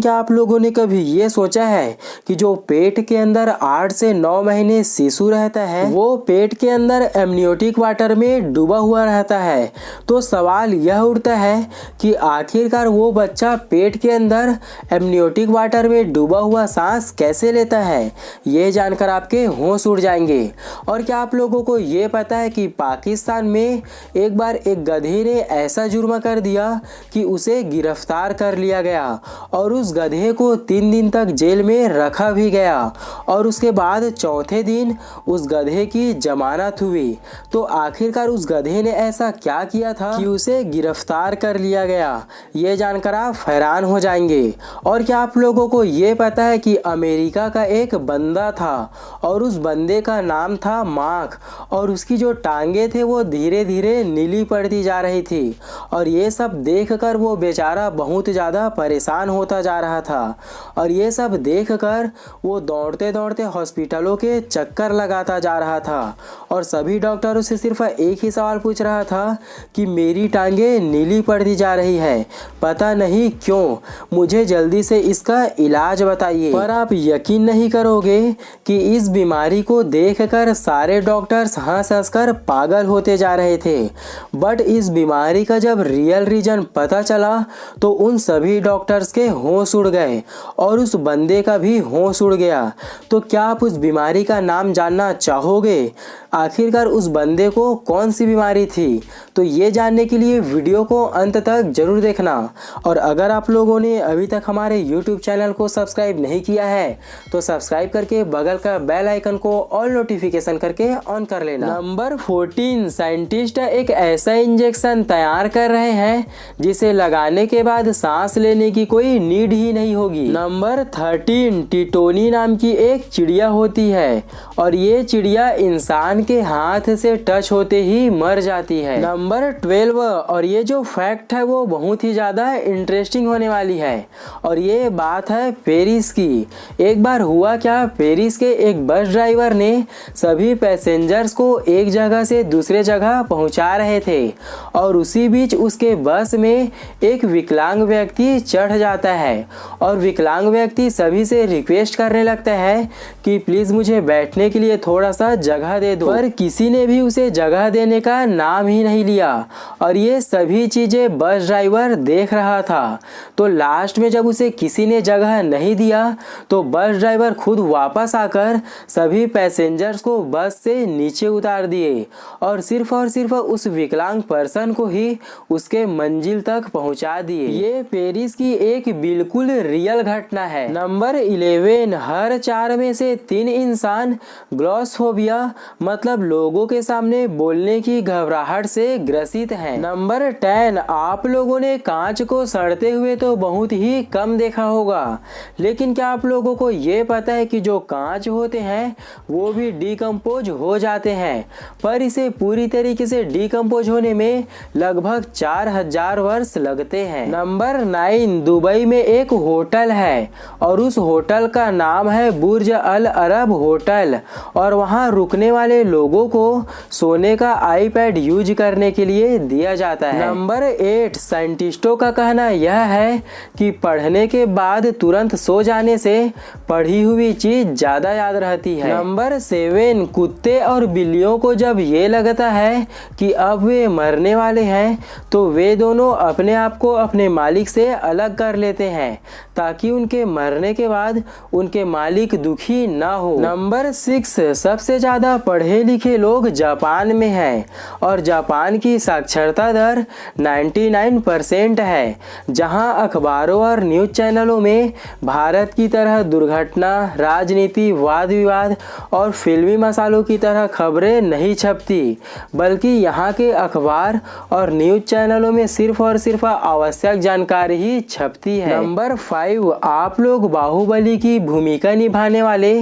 क्या आप लोगों ने कभी ये सोचा है कि जो पेट के अंदर 8 से 9 महीने शिशु रहता है वो पेट के अंदर एमनियोटिक वाटर में डूबा हुआ रहता है। तो सवाल यह उठता है कि आखिरकार वो बच्चा पेट के अंदर एमनियोटिक वाटर में डूबा हुआ सांस कैसे लेता है, ये जानकर आपके होश उड़ जाएंगे। और क्या आप लोगों को ये पता है कि पाकिस्तान में एक बार एक गधे ने ऐसा जुर्म कर दिया कि उसे गिरफ्तार कर लिया गया और उस गधे को 3 दिन तक जेल में रखा भी गया और उसके बाद चौथे दिन उस गधे की जमानत हुई। तो आखिरकार उस गधे ने ऐसा क्या किया था कि उसे गिरफ्तार कर लिया गया, ये जानकर आप हैरान हो जाएंगे। और क्या आप लोगों को ये पता है कि अमेरिका का एक बंदा था और उस बंदे का नाम था मार्क और उसकी जो टांगे थे वो धीरे धीरे नीली पड़ती जा रही थी और ये सब देखकर वो बेचारा बहुत ज़्यादा परेशान होता जा रहा था। और ये सब देखकर वो दौड़ते दौड़ते हॉस्पिटलों के चक्कर लगाता जा रहा था और सभी डॉक्टरों से सिर्फ एक ही सवाल पूछ रहा था कि मेरी टांगे नीली पड़ती जा रही है, पता नहीं क्यों, मुझे जल्दी से इसका इलाज बताइए। पर आप यकीन नहीं करोगे कि इस बीमारी को देखकर सारे डॉक्टर्स हंस हंस कर पागल होते जा रहे थे। बट इस बीमारी का जब रियल रीजन पता चला तो उन सभी डॉक्टर्स के होश उड़ गए और उस बंदे का भी होश उड़ गया। तो क्या आप उस बीमारी का नाम जानना चाहोगे? आखिरकार उस बंदे को कौन सी बीमारी थी? तो ये जानने के लिए वीडियो को अंत तक जरूर देखना। और अगर आप लोगों ने अभी तक हमारे YouTube चैनल को सब्सक्राइब नहीं किया है तो सब्सक्राइब करके बगल का बेल आइकन को ऑल नोटिफिकेशन करके ऑन कर लेना। नंबर 14, साइंटिस्ट एक ऐसा इंजेक्शन तैयार कर रहे हैं जिसे लगाने के बाद सांस लेने की कोई नीड ही नहीं होगी। नंबर 13, टिटोनी नाम की एक चिड़िया होती है और ये चिड़िया इंसान के हाथ से टच होते ही मर जाती है। नंबर 12, और ये जो फैक्ट है वो बहुत ही ज़्यादा इंटरेस्टिंग होने वाली है और ये बात है पेरिस की। एक बार हुआ क्या, पेरिस के एक बस ड्राइवर ने सभी पैसेंजर्स को एक जगह से दूसरे जगह पहुंचा रहे थे और उसी बीच उसके बस में एक विकलांग व्यक्ति चढ़ जाता है और विकलांग व्यक्ति सभी से रिक्वेस्ट करने लगता है कि प्लीज़ मुझे बैठने के लिए थोड़ा सा जगह दे दो। पर किसी ने भी उसे जगह देने का नाम ही नहीं लिया और ये सभी चीज़ें बस ड्राइवर देख रहा था। तो लास्ट में जब उसे किसी ने जगह नहीं दिया तो बस ड्राइवर खुद वापस आकर सभी पैसेंजर्स को बस से नीचे उतार दिए और सिर्फ उस विकलांग पर्सन को ही उसके मंजिल तक पहुंचा दिए। ये पेरिस की एक बिल्कुल रियल घटना है। नंबर 11, हर 4 में से 3 इंसान ग्लॉसफोबिया मतलब लोगों के सामने बोलने की घबराहट से ग्रसित हैं। नंबर 10, आप लोगों ने कांच को सड़ते हुए तो बहुत ही कम देखा होगा, लेकिन क्या आप लोगों को ये पता है कि जो कांच होते हैं वो भी डिकम्पोज हो जाते हैं, पर इसे पूरी तरीके से डिकम्पोज होने में लगभग 4000 वर्ष लगते हैं। नंबर 9, दुबई में एक होटल है और उस होटल का नाम है बुर्ज अल अरब होटल और वहाँ रुकने वाले लोगों को सोने का आईपैड यूज करने के लिए दिया जाता है। नंबर 8, साइंटिस्टों का कहना यह है कि पढ़ने के बाद तुरंत सो जाने से पढ़ी हुई चीज ज्यादा याद रहती है। नंबर 7, कुत्ते और बिल्लियों को जब ये लगता है कि अब वे मरने वाले हैं तो वे दोनों अपने आप को अपने मालिक से अलग कर लेते हैं ताकि उनके मरने के बाद उनके मालिक दुखी ना हो। नंबर 6, सबसे ज़्यादा पढ़े लिखे लोग जापान में हैं और जापान की साक्षरता दर 99% है, जहां अखबारों और न्यूज़ चैनलों में भारत की तरह दुर्घटना, राजनीति, वाद विवाद और फिल्मी मसालों की तरह खबरें नहीं छपती, बल्कि यहाँ के अखबार और न्यूज़ चैनलों में सिर्फ और सिर्फ आवश्यक जानकारी ही छपती है। नंबर 5, आप लोग बाहुबली की भूमिका निभाने वाले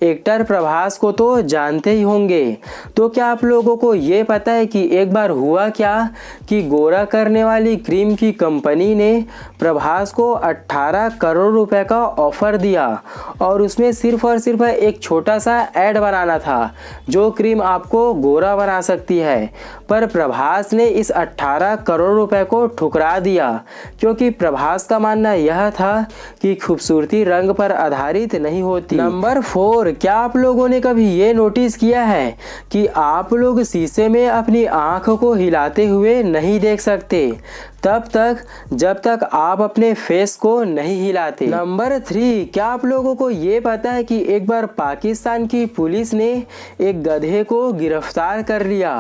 एक्टर प्रभास को तो जानते ही होंगे। तो क्या आप लोगों को ये पता है कि एक बार हुआ क्या कि गोरा करने वाली क्रीम की कंपनी ने प्रभास को 18 करोड़ रुपए का ऑफर दिया और उसमें सिर्फ और सिर्फ एक छोटा सा ऐड बनाना था जो क्रीम आपको गोरा बना सकती है, पर प्रभास ने इस 18 करोड़ रुपए को ठुकरा दिया क्योंकि प्रभास का मानना यह था कि खूबसूरती रंग पर आधारित नहीं होती। नंबर 4, क्या आप लोगों ने कभी ये नोटिस किया है कि आप लोग शीशे में अपनी आँख को हिलाते हुए नहीं देख सकते तब तक जब तक आप अपने फेस को नहीं हिलाते। नंबर 3, क्या आप लोगों को ये पता है कि एक बार पाकिस्तान की पुलिस ने एक गधे को गिरफ्तार कर लिया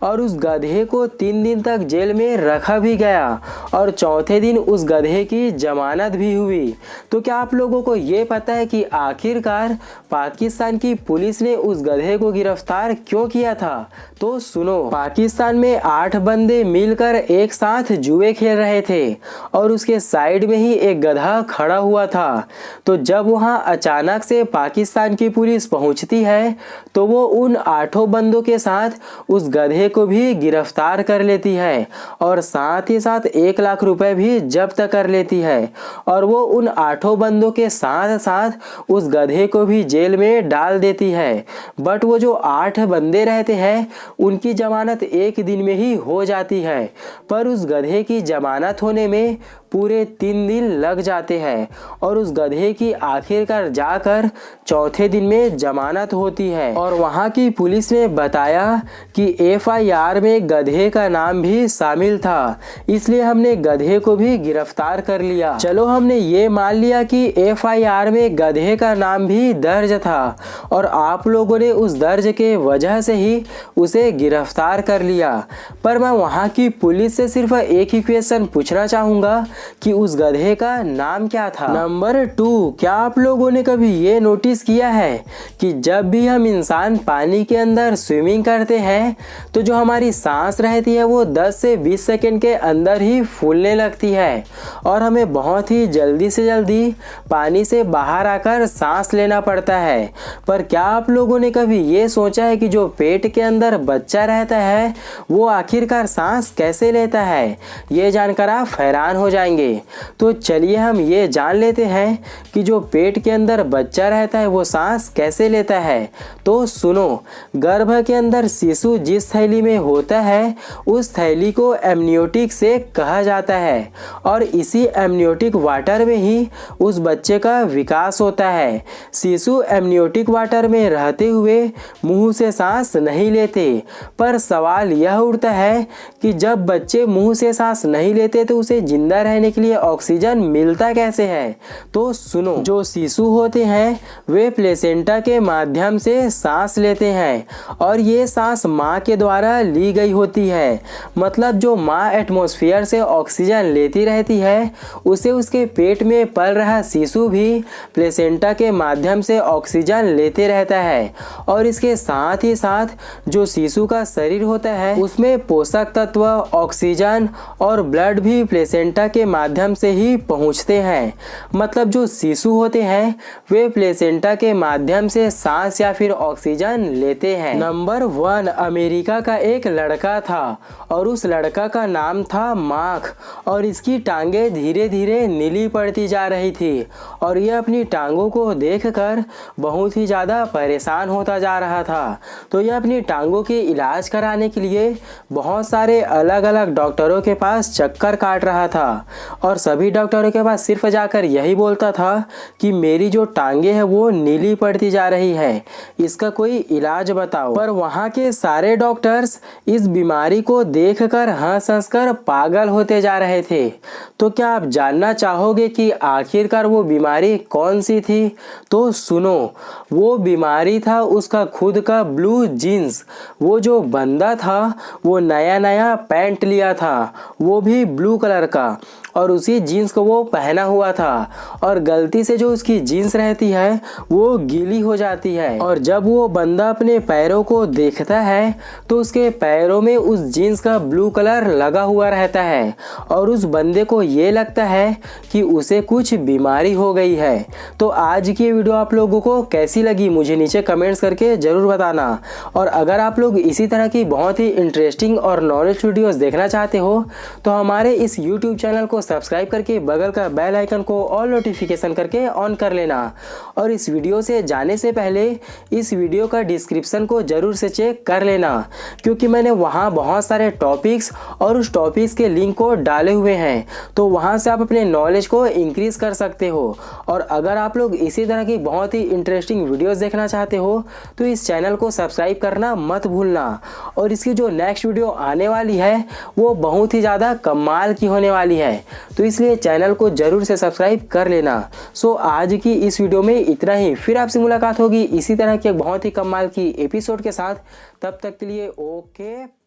और उस गधे को 3 दिन तक जेल में रखा भी गया और चौथे दिन उस गधे की जमानत भी हुई। तो क्या आप लोगों को ये पता है कि आखिरकार पाकिस्तान की पुलिस ने उस गधे को गिरफ्तार क्यों किया था? तो सुनो, पाकिस्तान में 8 बंदे मिलकर एक साथ जुए खेल रहे थे और उसके साइड में ही एक गधा खड़ा हुआ था। तो जब वहां अचानक से पाकिस्तान की पुलिस पहुंचती है तो वो उन 8 बंदों के साथ उस गधे को भी गिरफ्तार कर लेती है और साथ ही साथ 1 लाख रुपए भी जब्त कर लेती है और वो उन 8 बंदों के साथ साथ उस गधे को भी जेल में डाल देती है। बट वो जो 8 बंदे रहते हैं उनकी जमानत 1 दिन में ही हो जाती है, पर उस गधे की जमानत होने में पूरे 3 दिन लग जाते हैं और उस गधे की आखिरकार जाकर चौथे दिन में जमानत होती है। और वहां की पुलिस ने बताया कि FIR में गधे का नाम भी शामिल था, इसलिए हमने गधे को भी गिरफ्तार कर लिया। चलो, हमने ये मान लिया कि FIR में गधे का नाम भी दर्ज था और आप लोगों ने उस दर्ज के वजह से ही उसे गिरफ्तार कर लिया, पर मैं वहां की पुलिस से सिर्फ एक ही क्वेश्चन पूछना चाहूंगा कि उस गधे का नाम क्या था। नंबर 2, क्या आप लोगों ने कभी ये नोटिस किया है कि जब भी हम इंसान पानी के अंदर स्विमिंग करते हैं तो जो हमारी सांस रहती है वो 10 से 20 सेकंड के अंदर ही फूलने लगती है और हमें बहुत ही जल्दी से जल्दी पानी से बाहर आकर सांस लेना पड़ता है। पर क्या आप लोगों ने कभी ये सोचा है कि जो पेट के अंदर बच्चा रहता है वो आखिरकार सांस कैसे लेता है? ये जानकर आप हैरान हो जाएंगे। तो चलिए हम ये जान लेते हैं कि जो पेट के अंदर बच्चा रहता है वो सांस कैसे लेता है। तो सुनो, गर्भ के अंदर शिशु जिस थैली में होता है उस थैली को एमनियोटिक से कहा जाता है और इसी एमनियोटिक वाटर में ही उस बच्चे का विकास होता है। शिशु एमनियोटिक वाटर में रहते हुए मुंह से सांस नहीं लेते, पर सवाल यह उठता है कि जब बच्चे मुंह से सांस नहीं लेते तो उसे जिंदा रहने के लिए ऑक्सीजन मिलता कैसे है? तो सुनो, जो शिशु होते हैं वे प्लेसेंटा के माध्यम से सांस लेते हैं और ये सांस माँ के द्वारा ली गई होती है। मतलब जो माँ एटमॉस्फेयर से ऑक्सीजन लेती रहती है उसे उसके पेट में पल रहा शिशु भी प्लेसेंटा के माध्यम से ऑक्सीजन लेते रहता है और इसके साथ ही साथ जो शिशु का शरीर होता है उसमें पोषक तत्व, ऑक्सीजन और ब्लड भी प्लेसेंटा के माध्यम से ही पहुंचते हैं। मतलब जो शिशु होते हैं वे प्लेसेंटा के माध्यम से सांस या फिर ऑक्सीजन लेते हैं। नंबर 1, अमेरिका का एक लड़का था और उस लड़का का नाम था मार्क और इसकी टांगे धीरे धीरे नीली पड़ती जा रही थी और यह अपनी टांगों को देखकर बहुत ही ज़्यादा परेशान होता जा रहा था। तो यह अपनी टांगों के इलाज कराने के लिए बहुत सारे अलग अलग डॉक्टरों के पास चक्कर काट रहा था और सभी डॉक्टरों के पास सिर्फ जाकर यही बोलता था कि मेरी जो टांगे हैं वो नीली पड़ती जा रही है, इसका कोई इलाज बताओ। पर वहाँ के सारे डॉक्टर्स इस बीमारी को देखकर हंस हंस कर पागल होते जा रहे थे। तो क्या आप जानना चाहोगे कि आखिरकार वो बीमारी कौन सी थी? तो सुनो, वो बीमारी था उसका खुद का ब्लू जीन्स। वो जो बंदा था वो नया नया पैंट लिया था, वो भी ब्लू कलर का, और उसी जीन्स को वो पहना हुआ था और गलती से जो उसकी जीन्स रहती है वो गीली हो जाती है और जब वो बंदा अपने पैरों को देखता है तो उसके पैरों में उस जीन्स का ब्लू कलर लगा हुआ रहता है और उस बंदे को ये लगता है कि उसे कुछ बीमारी हो गई है। तो आज की वीडियो आप लोगों को कैसी लगी मुझे नीचे कमेंट्स करके ज़रूर बताना और अगर आप लोग इसी तरह की बहुत ही इंटरेस्टिंग और नॉलेज वीडियोज़ देखना चाहते हो तो हमारे इस यूट्यूब चैनल को सब्सक्राइब करके बगल का बेल आइकन को ऑल नोटिफिकेशन करके ऑन कर लेना। और इस वीडियो से जाने से पहले इस वीडियो का डिस्क्रिप्शन को ज़रूर से चेक कर लेना, क्योंकि मैंने वहाँ बहुत सारे टॉपिक्स और उस टॉपिक्स के लिंक को डाले हुए हैं, तो वहाँ से आप अपने नॉलेज को इंक्रीज़ कर सकते हो। और अगर आप लोग इसी तरह की बहुत ही इंटरेस्टिंग वीडियोस देखना चाहते हो तो इस चैनल को सब्सक्राइब करना मत भूलना। और इसकी जो नेक्स्ट वीडियो आने वाली है वो बहुत ही ज़्यादा कमाल की होने वाली है, तो इसलिए चैनल को ज़रूर से सब्सक्राइब कर लेना। सो आज की इस वीडियो में इतना ही, फिर आपसे मुलाकात होगी इसी तरह के बहुत ही कमाल की एपिसोड के साथ। तब तक के लिए ओके।